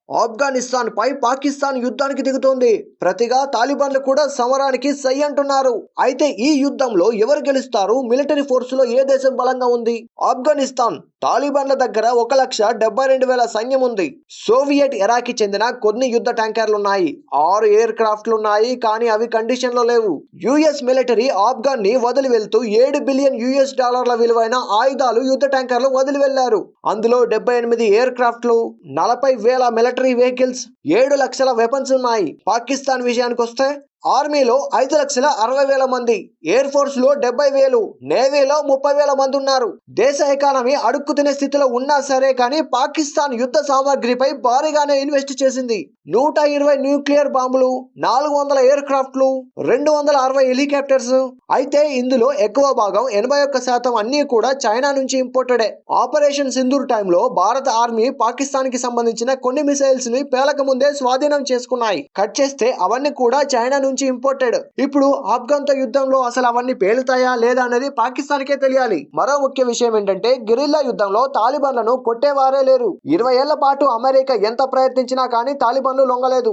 ఆఫ్ఘనిస్తాన్ పై పాకిస్తాన్ యుద్ధానికి దిగుతోంది. ప్రతిగా తాలిబాన్లు కూడా సమరానికి సై అంటున్నారు. అయితే ఈ యుద్ధంలో ఎవరు గెలుస్తారు? మిలిటరీ ఫోర్స్ లో ఏ దేశం బలంగా ఉంది? ఆఫ్ఘనిస్తాన్ తాలిబాన్ల దగ్గర 1,72,000 సైన్యం ఉంది. సోవియట్ ఎరాకి చెందిన కొన్ని యుద్ధ ట్యాంకర్లున్నాయి. 6 ఎయిర్ క్రాఫ్ట్లున్నాయి, కానీ అవి కండిషన్ లో లేవు. యుఎస్ మిలిటరీ ఆఫ్ఘన్ ని వదిలి వెళ్తూ $7 బిలియన్ విలువైన ఆయుధాలు, యుద్ధ ట్యాంకర్లు వదిలి వెళ్లారు. అందులో 78 ఎయిర్ క్రాఫ్ట్లు, 40,000 మిలిటరీ వెహికల్స్, 7 లక్షల వెపన్స్ ఉన్నాయి. పాకిస్తాన్ విషయానికి వస్తే ఆర్మీలో 5,60,000 మంది, ఎయిర్ ఫోర్స్ లో 70,000, నేవీలో 30,000 మంది ఉన్నారు. దేశ ఎకానమీ అడుక్కు తినే స్థితిలో ఉన్నా సరే కానీ పాకిస్తాన్ యుద్ధ సామాగ్రిపై భారీగానే ఇన్వెస్ట్ చేసింది. 120 న్యూక్లియర్ బాంబులు, 400 ఎయిర్ క్రాఫ్ట్లు, 260 హెలికాప్టర్స్. అయితే ఇందులో ఎక్కువ భాగం 81% అన్ని కూడా చైనా నుంచి ఇంపోర్టెడే. ఆపరేషన్ సింధూర్ టైంలో భారత ఆర్మీ పాకిస్తాన్ కి సంబంధించిన కొన్ని మిసైల్స్ ని పేలక ముందే స్వాధీనం చేసుకున్నాయి. కట్ చేస్తే అవన్నీ కూడా చైనా నుంచి ఇంపోర్టెడ్. ఇప్పుడు ఆఫ్ఘన్ తో యుద్ధంలో అసలు అవన్నీ పేలుతాయా లేదా అనేది పాకిస్తాన్కే తెలియాలి. మరో ముఖ్య విషయం ఏంటంటే గెరిల్లా యుద్ధంలో తాలిబాన్లను కొట్టేవారే లేరు. 20 ఏళ్ల పాటు అమెరికా ఎంత ప్రయత్నించినా కానీ తాలిబాన్లు లొంగలేదు.